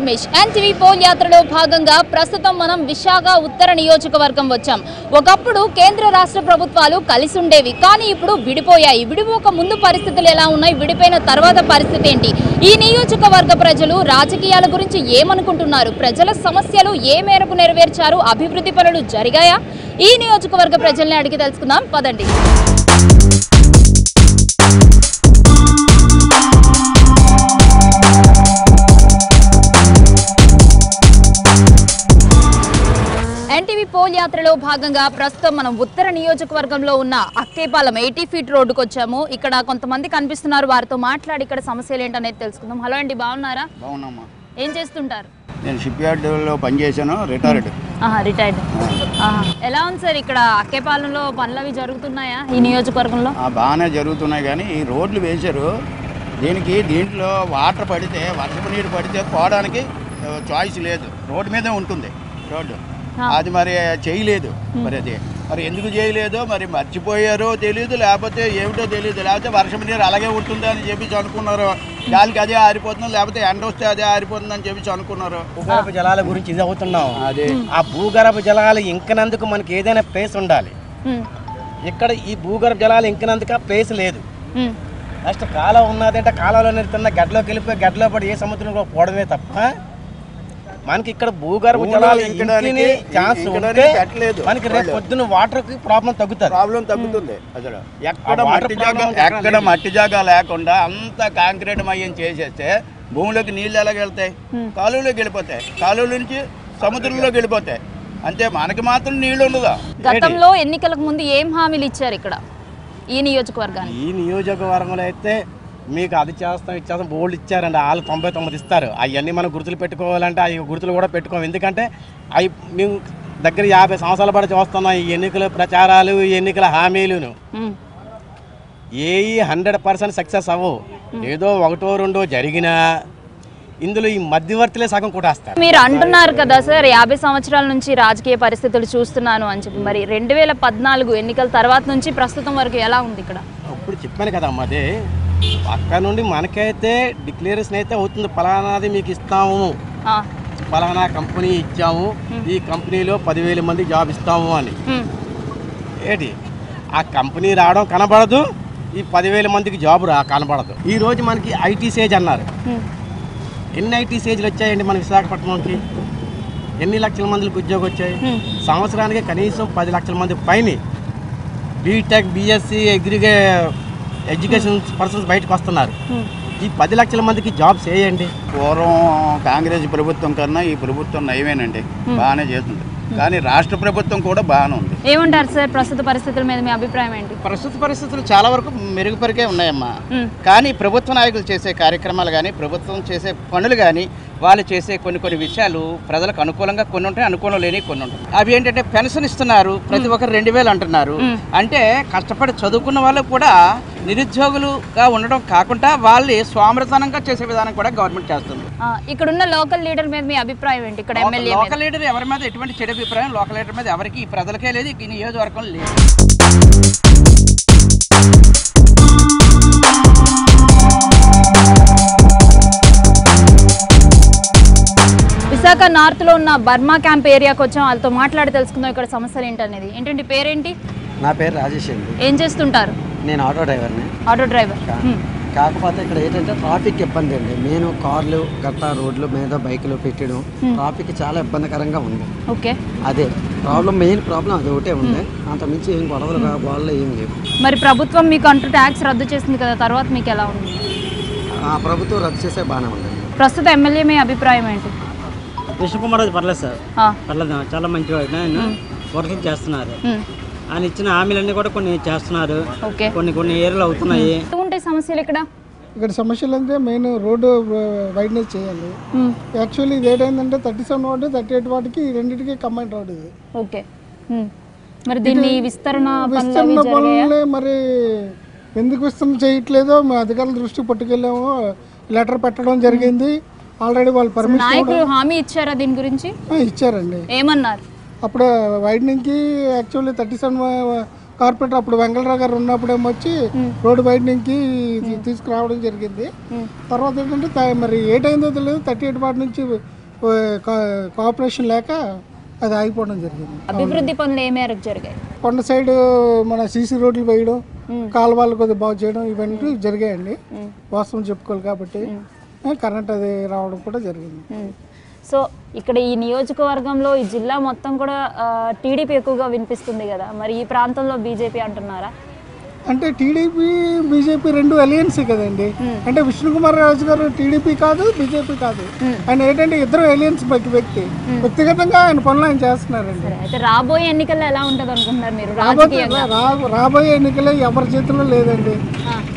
Ramesh. NTV pole యాత్రలో భాగంగా ప్రస్తుతం మనం విశాఖ ఉత్తర నియోజకవర్గం వచ్చాం. ఒకప్పుడు కేంద్ర రాష్ట్ర ప్రభుత్వాలు కలిసి ఉండేవి, కానీ ఇప్పుడు విడిపోయాయి. విడిపోక ముందు పరిస్థితులు ఎలా ఉన్నాయి, విడిపోయిన తర్వాత పరిస్థితి ఏంటి? ఈ నియోజకవర్గ ప్రజలు రాజకీయాల గురించి ఏమనుకుంటున్నారు? ప్రజల సమస్యలు ఏ మేరకు నెరవేర్చారు? అభివృద్ధి పనులు జరిగాయా? ఈ నియోజకవర్గ ప్రజల్ని అడిగి తెలుసుకుందాం, పదండి. ఎన్టీవీ పోల్ యాత్రలో భాగంగా ప్రస్తుతం మనం ఉత్తర నియోజకవర్గంలో ఉన్న అక్కేపాలెం 80 ఫీట్ రోడ్డుకు వచ్చాము. ఇక్కడ కొంతమంది కనిపిస్తున్నారు, వారితో మాట్లాడి ఇక్కడ సమస్యలు ఏంటనేది తెలుసుకుందాం. హలో అండి, బాగున్నారా? బాగున్నామ్మా. ఏం చేస్తుంటారు? నేను షిప్ యార్డ్లో పనిచేశాను, రిటైర్డ్. ఎలా ఉంది సార్ ఇక్కడ అక్కేపాలెంలో పనులు అవి జరుగుతున్నాయా ఈ నియోజకవర్గంలో? బాగానే జరుగుతున్నాయి, కానీ ఈ రోడ్లు వేశారు. దీంట్లో వాటర్ పడితే, వర్షపు నీరు పడితే పోవడానికి చాయిస్ లేదు, రోడ్డు మీదే ఉంటుంది రోడ్డు. అది మరి చేయలేదు. మరి ఎందుకు చేయలేదో మరి మర్చిపోయారో తెలియదు, లేకపోతే ఏమిటో తెలియదు. లేకపోతే వర్షం నీరు అలాగే ఉంటుంది అని చెప్పి అనుకున్నారు. గాలికి అదే ఆరిపోతుంది, లేకపోతే ఎండ వస్తే అదే ఆరిపోతుంది అని చెప్పి అనుకున్నారు. భూగర్భ జలాల గురించి ఇది అవుతున్నాం. అదే ఆ భూగర్భ జలాలు ఇంకనందుకు మనకి ఏదైనా ప్లేస్ ఉండాలి. ఇక్కడ ఈ భూగర్భ జలాలు ఇంకనందుకు ప్లేస్ లేదు. నెక్స్ట్ కాలం ఉన్నదంటే కాలంలో నిరుతున్న గడ్డలోకి వెళ్ళిపోయి గడ్డలో పడి ఏ సముద్రంలో పోవడమే తప్ప మనకి ఇక్కడ భూగర్భ జలాలు ఇంకడానికి ఛాన్స్ ఉంటే మనకి రేపు పొద్దున్న వాటర్ కి ప్రాబ్లం తగ్గుతుంది. అసలు ఎక్కడ మట్టి జాగా లేకుండా అంతా కాంక్రీట్ మయం చేసేస్తే భూమిలోకి నీళ్ళు ఎలాగ వెళ్తాయి? కాలువలోకి వెళ్ళిపోతాయి, కాలువల నుంచి సముద్రంలోకి వెళ్ళిపోతాయి. అంతే, మనకి మాత్రం నీళ్ళు ఉండదు. గతంలో ఎన్నికలకు ముందు ఏం హామీలు ఇచ్చారు ఇక్కడ ఈ నియోజకవర్గానికి? ఈ నియోజకవర్గంలో అయితే మీకు అది ఇచ్చేస్తాం బోర్డు ఇచ్చారండి. వాళ్ళు 99 ఇస్తారు. అవన్నీ మనం గుర్తులు పెట్టుకోవాలంటే అవి గుర్తులు కూడా పెట్టుకోము. ఎందుకంటే అవి మేము దగ్గర 50 సంవత్సరాల పాటు చూస్తున్నాం. ఈ ఎన్నికల ప్రచారాలు, ఈ ఎన్నికల హామీలును ఏ 100% సక్సెస్ అవ్వవు. ఏదో ఒకటో రెండో జరిగినా ఇందులో ఈ మధ్యవర్తులే సగం కొట్టేస్తారు. మీరు అంటున్నారు కదా సార్, 50 సంవత్సరాల నుంచి రాజకీయ పరిస్థితులు చూస్తున్నాను అని చెప్పి. మరి 2014 ఎన్నికల తర్వాత నుంచి ప్రస్తుతం వరకు ఎలా ఉంది ఇక్కడ? ఇప్పుడు చెప్పాను కదమ్మా, అదే అక్కడ నుండి మనకైతే డిక్లరేషన్ అయితే అవుతుంది, ఫలానాది మీకు ఇస్తాము, ఫలానా కంపెనీ ఇచ్చాము, ఈ కంపెనీలో 10,000 మంది జాబ్ ఇస్తాము అని. ఏంటి ఆ కంపెనీ రావడం కనబడదు, ఈ 10,000 మందికి జాబ్ కనబడదు. ఈరోజు మనకి ఐటీ సేజ్ అన్నారు. ఎన్ని ఐటీ సేజ్లు వచ్చాయండి మన విశాఖపట్నంకి? ఎన్ని లక్షల మందికి ఉద్యోగం వచ్చాయి? సంవత్సరానికి కనీసం 10 లక్షల మంది పైన బీటెక్, బీఎస్సీ, ఎడ్యుకేషన్ పర్సన్స్ బయటకు వస్తున్నారు. ఈ 10 లక్షల మందికి జాబ్స్ వేయండి. పూర్వం కాంగ్రెస్ ప్రభుత్వం కన్నా ఈ ప్రభుత్వం నయమేనండి, బాగానే చేస్తుంది. కానీ రాష్ట్ర ప్రభుత్వం కూడా బాగానే ఉంది. ఏమంటారు సార్ ప్రస్తుత పరిస్థితుల మీద మీ అభిప్రాయం ఏంటి? ప్రస్తుత పరిస్థితులు చాలా వరకు మెరుగుపరికే ఉన్నాయమ్మా. కానీ ప్రభుత్వ నాయకులు చేసే కార్యక్రమాలు కానీ, ప్రభుత్వం చేసే పనులు కానీ, వాళ్ళు చేసే కొన్ని విషయాలు ప్రజలకు అనుకూలంగా కొన్ని ఉంటాయి, అనుకూలం లేని కొన్ని ఉంటాయి. అవి ఏంటంటే పెన్షన్ ఇస్తున్నారు, ప్రతి ఒక్కరు 2,000 అంటున్నారు. అంటే కష్టపడి చదువుకున్న వాళ్ళు కూడా నిరుద్యోగులుగా ఉండడం కాకుండా వాళ్ళు స్వామృతనంగా చేసే విధానం కూడా గవర్నమెంట్ చేస్తుంది. ఇక్కడున్న లోకల్ లీడర్ మీద మీ అభిప్రాయం ఏంటి? ఇక్కడ ఎమ్మెల్యే లోకల్ లీడర్ ఎవరి మీద ఎటువంటి చెడు అభిప్రాయం లోకల్ లీడర్ మీద ఎవరికి ఈ ప్రజలకే లేదు, ఈ నియోజకవర్గం లేదు. విశాఖ నార్త్ లో ఉన్న బర్మా క్యాంప్ ఏరియాకి వచ్చాం, వాళ్ళతో మాట్లాడి తెలుసుకుందాం ఇక్కడ సమస్యలు ఏంటనేది. ఏంటంటే పేరేంటి? నా పేరు రాజేష్ అండి. ఏం చేస్తుంటారు? నేను ఆటో డ్రైవర్ని. Auto driver. కాకపోతే ఇక్కడ ఏంటంటే ట్రాఫిక్ ఇబ్బంది అండి. నేను కార్లు గట్టా రోడ్ల మీద బైకులు పెట్టడం ట్రాఫిక్ చాలా ఇబ్బందికరంగా ఉంది. ఓకే, అదే ప్రాబ్లం, మెయిన్ ప్రాబ్లం అది ఒకటే ఉంది. అంతమించి ఏం గొడవలు వాళ్ళు ఏం లేవు. మరి ప్రభుత్వం మీకు అంటూ ట్యాక్స్ రద్దు చేసింది కదా, తర్వాత మీకు ఎలా ఉంది? ఆ ప్రభుత్వం రద్దు చేసే బాగానే ఉంది. ప్రస్తుత ఎమ్మెల్యే మీ అభిప్రాయం ఏంటి? విష్ణుకుమార్ అది పర్లేదు సార్, పర్లేదు, చాలా మంచివాడు. ఆయన వర్కింగ్ చేస్తున్నారు. ఆయన ఇచ్చిన హామీలన్నీ కూడా కొన్ని చేస్తున్నారు, కొన్ని ఏరియాలు అవుతున్నాయి. ఉంటాయి సమస్యలు ఇక్కడ సమస్యలు అంటే మెయిన్ రోడ్డు వైడ్నెస్ చేయాలి. యాక్చువల్లీ ఇది ఏంటంటే 37 వార్డు 38 వార్డుకి రెండింటికి కంబైన్ రోడ్ ఇది. ఓకే, మరి దీన్ని విస్తరణ పనులే మరి ఎందుకు విస్తరణ చేయట్లేదో మా అధికారుల దృష్టికి పట్టుకెళ్ళాము, లెటర్ పెట్టడం జరిగింది. ఆల్రెడీ వాళ్ళు పర్మిషన్ హామీ ఇచ్చారా దీని గురించి? ఇచ్చారండి. ఏమన్నారు? అప్పుడు వైడనింగ్కి యాక్చువల్లీ 37 కార్పొరేటర్ అప్పుడు వెంకటరావు గారు ఉన్నప్పుడేమో వచ్చి రోడ్డు వైడనింగ్కి తీసుకురావడం జరిగింది. తర్వాత ఏంటంటే మరి ఏటైందో తెలియదు, 38 వార్డు నుంచి కోఆపరేషన్ లేక అది ఆగిపోవడం జరిగింది. అభివృద్ధి పనులు ఏ మేరకు జరిగాయి? కొండ సైడ్ మన సీసీ రోడ్లు వేయడం, కాలువలు కొద్దిగా బాగు చేయడం ఇవన్నీ జరిగాయండి. వాస్తవం చెప్పుకోవాలి కాబట్టి కరెంట్ అది రావడం కూడా జరిగింది. సో ఇక్కడ ఈ నియోజకవర్గంలో ఈ జిల్లా మొత్తం కూడా టీడీపీ ఎక్కువగా వినిపిస్తుంది కదా, మరి ఈ ప్రాంతంలో బీజేపీ అంటున్నారా? అంటే టీడీపీ బీజేపీ రెండు అలయన్సే కదండి. అంటే విష్ణుకుమార్ రాజు గారు టీడీపీ కాదు, బీజేపీ కాదు. ఆయన ఏంటంటే ఇద్దరు అలయన్స్ వ్యక్తి, వ్యక్తిగతంగా ఆయన పనులు ఆయన చేస్తున్నారండి. అయితే రాబోయే ఎన్నికల్లో ఎలా ఉంటుంది అనుకుంటున్నారు మీరు? రాబోయే ఎన్నికల్లో ఎవరి చేతిలో లేదండి,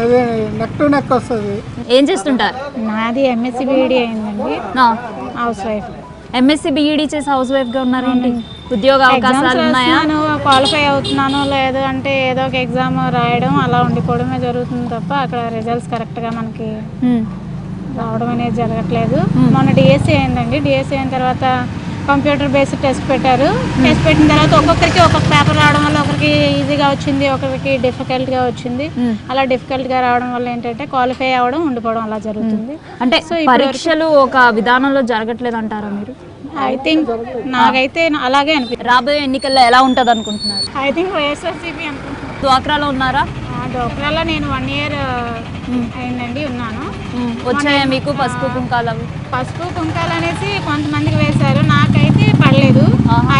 అదే నెక్ టు నెక్ వస్తుంది. ఏం చేస్తుంటారు? నాది ఎంఎస్సి బీఈడీ అయిందండి, హౌస్ వైఫ్. ఎంఎస్సి బీఈడీ చేసి హౌస్ వైఫ్ గా ఉన్నారేంటి? ఉద్యోగ అవకాశాలు ఉన్నాయా? క్వాలిఫై అవుతున్నాను లేదు అంటే ఏదో ఒక ఎగ్జామ్ రాయడం అలా ఉండిపోవడమే జరుగుతుంది తప్ప అక్కడ రిజల్ట్స్ కరెక్ట్గా మనకి రావడం అనేది జరగట్లేదు. మొన్న డిఎస్సి అయిందండి, డిఎస్సి అయిన తర్వాత కంప్యూటర్ బేస్డ్ టెస్ట్ పెట్టారు. టెస్ట్ పెట్టిన తర్వాత ఒక్కొక్కరికి ఒక్కొక్క పేపర్ రావడం వల్ల ఒకరికి ఈజీగా వచ్చింది, ఒకరికి డిఫికల్ట్గా వచ్చింది. అలా డిఫికల్ట్గా రావడం వల్ల ఏంటంటే క్వాలిఫై అవ్వడం ఉండిపోవడం అలా జరుగుతుంది. అంటే పరీక్షలు ఒక విధానంలో జరగట్లేదు అంటారా మీరు? ఐ థింక్ నాకైతే అలాగే అనిపిస్తుంది. రాబోయే ఎన్నికల్లో ఎలా ఉంటుంది అనుకుంటున్నారు? ఐ థింక్ వైఎస్ఆర్సీపీ అనుకుంటున్నాను. డ్వాక్రాలో ఉన్నారా? డ్వాక్రాలో నేను 1 year అయిందండి, ఉన్నాను. వచ్చాయా మీకు పసుపు కుంకాలు? పసుపు కుంకాలు అనేసి కొంతమందికి వేశారు, నాకైతే పడలేదు.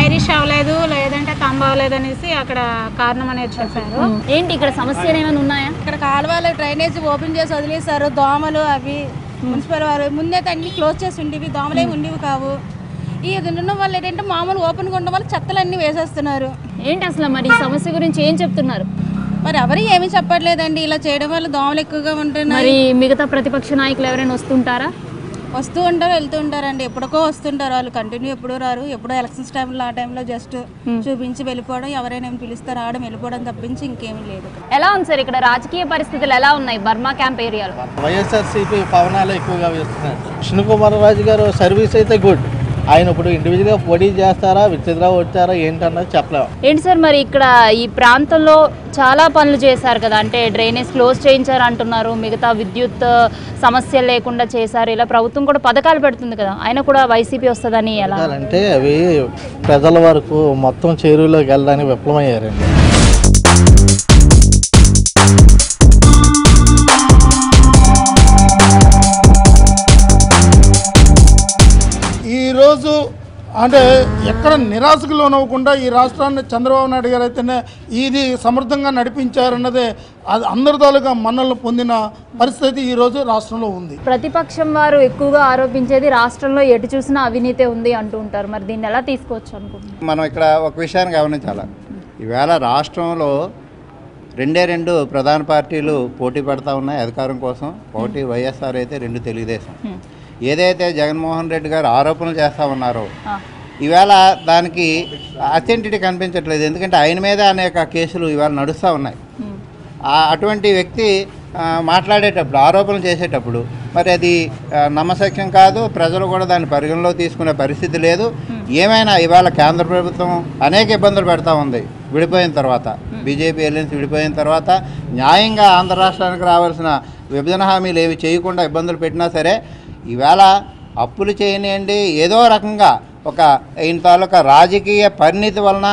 ఐరిష్ అవ్వలేదు లేదంటే తంబ అవ్వలేదు అనేసి అక్కడ కారణం అనేది చెప్పారు. ఏంటి ఇక్కడ సమస్యలు ఏమైనా ఉన్నాయా? ఇక్కడ కాలువలు డ్రైనేజ్ ఓపెన్ చేసి వదిలేశారు. దోమలు అవి మున్సిపల్ వారు ముందైతే అన్ని క్లోజ్ చేసి ఉండేవి, దోమలేమి ఉండేవి కావు. ఈ ఉండడం వల్ల ఏంటంటే మామూలు ఓపెన్గా ఉండడం వల్ల చెత్తలన్నీ వేసేస్తున్నారు. ఏంటి అసలు మరి ఈ సమస్య గురించి ఏం చెప్తున్నారు? మరి ఎవరు ఏమీ చెప్పట్లేదండి. ఇలా చేయడం వల్ల దోమలు ఎక్కువగా ఉంటున్నాయి. మరి మిగతా ప్రతిపక్ష నాయకులు ఎవరైనా వస్తుంటారా? వస్తూ ఉంటారు, వెళ్తూ ఉంటారండి. ఎప్పుడుకో వస్తుంటారు వాళ్ళు, కంటిన్యూ ఎప్పుడూ రారు. ఎప్పుడో ఎలక్షన్స్ టైంలో ఆ టైంలో జస్ట్ చూపించి వెళ్ళిపోవడం, ఎవరైనా పిలిస్తే రావడం వెళ్ళిపోవడం తప్పించి ఇంకేమీ లేదు. ఎలా ఉంది సార్ ఇక్కడ రాజకీయ పరిస్థితులు ఎలా ఉన్నాయి బర్మా క్యాంప్ ఏరియాలో? వైఎస్ఆర్సీపీ పవనాలు ఎక్కువగా వేస్తున్నారు. విష్ణుకుమార్ రాజు గారు సర్వీస్ అయితే గుడ్. ఆయన ఇప్పుడు ఇండివిజువల్గా పోటీ చేస్తారా, విచిత్రంగా వచ్చారా ఏంటన్నది చెప్పలేము. ఏంటి సార్ మరి ఇక్కడ ఈ ప్రాంతంలో చాలా పనులు చేశారు కదా, అంటే డ్రైనేజ్ క్లోజ్ చేయించారు అంటున్నారు, మిగతా విద్యుత్ సమస్యలు లేకుండా చేశారు, ఇలా ప్రభుత్వం కూడా పథకాలు పెడుతుంది కదా, ఆయన కూడా వైసీపీ వస్తుందని ఎలా అంటే అవి ప్రజల వరకు మొత్తం చేరువులోకి వెళ్ళడానికి విఫలమయ్యారండి. ఈరోజు అంటే ఎక్కడ నిరాశకు లోనవ్వకుండా ఈ రాష్ట్రాన్ని చంద్రబాబు నాయుడు గారు అయితేనే ఇది సమర్థంగా నడిపించారన్నదే అది అందరి తాలూకా మన్నలను పొందిన పరిస్థితి ఈరోజు రాష్ట్రంలో ఉంది. ప్రతిపక్షం వారు ఎక్కువగా ఆరోపించేది రాష్ట్రంలో ఎటు చూసినా అవినీతి ఉంది అంటూ ఉంటారు, మరి దీన్ని ఎలా తీసుకోవచ్చు అనుకుంటున్నారు? మనం ఇక్కడ ఒక విషయాన్ని గమనించాలి. ఈవేళ రాష్ట్రంలో రెండు ప్రధాన పార్టీలు పోటీ పడతా ఉన్నాయి అధికారం కోసం. ఒకటి వైఎస్ఆర్ అయితే, 2 తెలుగుదేశం. ఏదైతే జగన్మోహన్ రెడ్డి గారు ఆరోపణలు చేస్తూ ఉన్నారో ఈవేళ దానికి అథెంటిటీ కనిపించట్లేదు. ఎందుకంటే ఆయన మీద అనేక కేసులు ఇవాళ నడుస్తూ ఉన్నాయి. అటువంటి వ్యక్తి మాట్లాడేటప్పుడు, ఆరోపణలు చేసేటప్పుడు మరి అది నమ్మశక్యం కాదు. ప్రజలు కూడా దాన్ని పరిగణలో తీసుకునే పరిస్థితి లేదు. ఏమైనా ఇవాళ కేంద్ర ప్రభుత్వం అనేక ఇబ్బందులు పెడతా ఉంది విడిపోయిన తర్వాత, బీజేపీ అలయన్స్ విడిపోయిన తర్వాత. న్యాయంగా ఆంధ్ర రాష్ట్రానికి రావాల్సిన విభజన హామీలు ఏవి చేయకుండా ఇబ్బందులు పెట్టినా సరే ఈవేళ అప్పులు చేయనియండి, ఏదో రకంగా ఒక ఈయన తాలూకా రాజకీయ పరిణితి వలన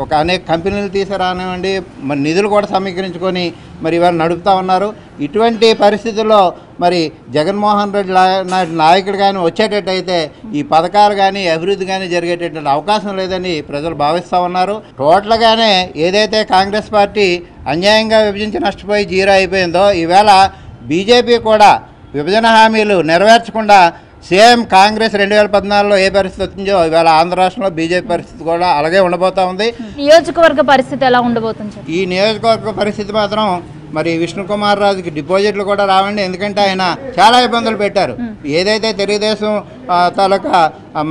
ఒక అనేక కంపెనీలు తీసుకురానివ్వండి, మరి నిధులు కూడా సమీకరించుకొని మరి ఇవాళ నడుపుతూ ఉన్నారు. ఇటువంటి పరిస్థితుల్లో మరి జగన్మోహన్ రెడ్డి నాయకుడు కానీ వచ్చేటట్టయితే ఈ పథకాలు కానీ అభివృద్ధి కానీ జరిగేటటువంటి అవకాశం లేదని ప్రజలు భావిస్తూ ఉన్నారు. టోటల్గానే ఏదైతే కాంగ్రెస్ పార్టీ అన్యాయంగా విభజించి నష్టపోయి 0 అయిపోయిందో ఈవేళ బీజేపీ కూడా విభజన హామీలు నెరవేర్చకుండా సేమ్ కాంగ్రెస్ 2014లో ఏ పరిస్థితి వచ్చిందో ఇవాళ ఆంధ్ర రాష్ట్రంలో బీజేపీ పరిస్థితి కూడా అలాగే ఉండబోతా ఉంది. నియోజకవర్గ పరిస్థితి ఎలా ఉండబోతుంది? ఈ నియోజకవర్గ పరిస్థితి మాత్రం మరి విష్ణుకుమార్ రాజుకి డిపాజిట్లు కూడా రావండి. ఎందుకంటే ఆయన చాలా ఇబ్బందులు పెట్టారు. ఏదైతే తెలుగుదేశం తాలూకా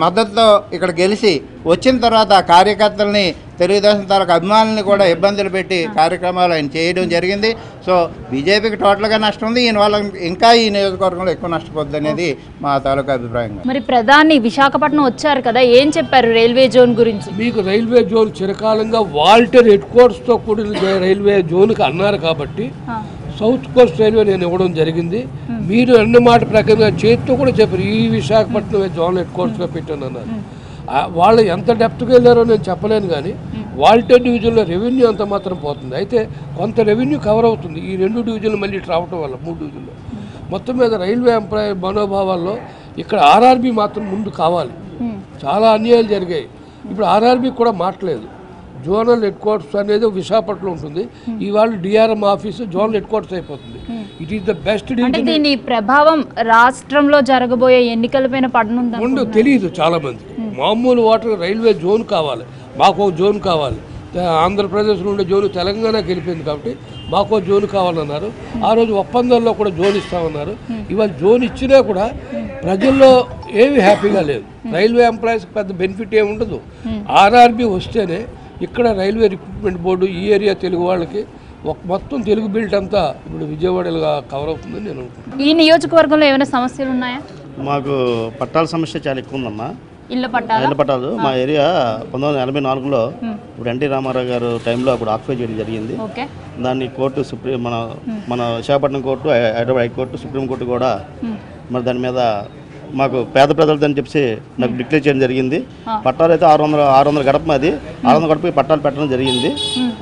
మద్దతుతో ఇక్కడ గెలిచి వచ్చిన తర్వాత కార్యకర్తల్ని, తెలుగుదేశం తాలూకా అభిమానుల్ని కూడా ఇబ్బందులు పెట్టి కార్యక్రమాలు ఆయన చేయడం జరిగింది. సో బీజేపీకి టోటల్గా నష్టం ఉంది. ఈయన వల్ల ఇంకా ఈ నియోజకవర్గంలో ఎక్కువ నష్టపోద్ది అనేది మా తాలూకా అభిప్రాయం. మరి ప్రధాని విశాఖపట్నం వచ్చారు కదా, ఏం చెప్పారు రైల్వే జోన్ గురించి? మీకు రైల్వే జోన్ చిరకాలంగా వాల్టర్ హెడ్ క్వార్టర్స్తో కూడిన రైల్వే జోన్కి అన్నారు కాబట్టి సౌత్ కోస్ట్ రైల్వే నేను ఇవ్వడం జరిగింది. మీరు అన్న మాట ప్రకారంగా చేతితో కూడా చెప్పారు ఈ విశాఖపట్నం జోనల్ హెడ్ క్వార్టర్స్గా పెట్టాను అన్నారు. వాళ్ళు ఎంత డెప్త్కి వెళ్ళారో నేను చెప్పలేను, కానీ వాల్టేర్ డివిజన్లో రెవెన్యూ అంత మాత్రం పోతుంది. అయితే కొంత రెవెన్యూ కవర్ అవుతుంది ఈ 2 డివిజన్లు మళ్ళీ రావటం వల్ల 3 డివిజన్లు. మొత్తం మీద రైల్వే ఎంప్లాయీ మనోభావాల్లో ఇక్కడ ఆర్ఆర్బీ మాత్రం ముందు కావాలి. చాలా అన్యాయాలు జరిగాయి. ఇప్పుడు ఆర్ఆర్బీ కూడా మాట్లేదు. జోనల్ హెడ్ క్వార్టర్స్ అనేది విశాఖపట్నంలో ఉంటుంది. ఇవాళ DRM office zonal headquarters అయిపోతుంది. It is the best. దీని ప్రభావం రాష్ట్రంలో జరగబోయే ఎన్నికలపైన పడనుంది తెలియదు చాలా మంది. మామూలు వాటర్ రైల్వే జోన్ కావాలి, మాకు ఒక జోన్ కావాలి. ఆంధ్రప్రదేశ్లో ఉండే జోను తెలంగాణకి వెళ్ళిపోయింది కాబట్టి మాకు జోన్ కావాలన్నారు. ఆ రోజు ఒప్పందాల్లో కూడా జోన్ ఇస్తామన్నారు. ఇవాళ జోన్ ఇచ్చినా కూడా ప్రజల్లో ఏమి హ్యాపీగా లేదు. రైల్వే ఎంప్లాయీస్కి పెద్ద బెనిఫిట్ ఏమి ఉండదు. ఆర్ఆర్బీ వస్తేనే ఇక్కడ రైల్వే రిక్రూట్మెంట్ బోర్డు ఈ ఏరియా తెలుగు వాళ్ళకి మొత్తం తెలుగు బెల్ట్ అంతా ఇప్పుడు విజయవాడలుగా కవర్ అవుతుందని నేను అనుకుంటున్నాను. ఈ నియోజకవర్గంలో ఏమైనా సమస్యలు ఉన్నాయా? మాకు పట్టాల సమస్య చాలా ఎక్కువ ఉందమ్మా. ఇళ్ళ పట్టాలు మా ఏరియా 1984లో ఇప్పుడు ఎన్టీ రామారావు గారు టైంలో అప్పుడు ఆక్యుపై చేయడం జరిగింది. దాన్ని కోర్టు సుప్రీం మన Visakhapatnam court, Hyderabad high court, supreme court కూడా మరి దాని మీద మాకు పేద ప్రజలతో అని చెప్పి నాకు డిక్లేర్ చేయడం జరిగింది. పట్టాలు అయితే 600 గడప మాది 600 గడపకి పట్టాలు పెట్టడం జరిగింది.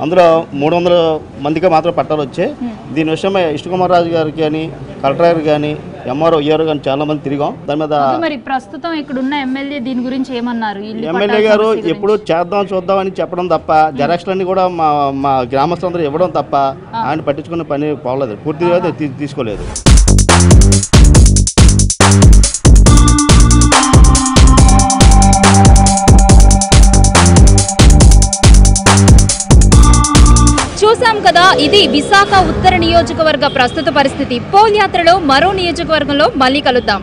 అందులో 300 మందికి మాత్రం పట్టాలు వచ్చాయి. దీని విషయమై విష్ణుకుమార్ రాజు గారికి కానీ కలెక్టర్ కానీ ఎంఆర్ఓ ఈఆర్ఓ కానీ చాలా మంది తిరిగాం. దాని మీద ప్రస్తుతం ఇక్కడ ఉన్న ఎమ్మెల్యే దీని గురించి ఏమన్నారు? ఎమ్మెల్యే గారు ఎప్పుడు చూద్దాం అని చెప్పడం తప్ప జెరాక్స్లన్నీ కూడా మా గ్రామస్తులందరూ ఇవ్వడం తప్ప ఆయన పట్టించుకునే పని పోలేదు, పూర్తిగా తీసుకోలేదు. చూసాం కదా, ఇది విశాఖ ఉత్తర నియోజకవర్గ ప్రస్తుత పరిస్థితి. పోల్ యాత్రలో మరో నియోజకవర్గంలో మళ్ళీ కలుద్దాం.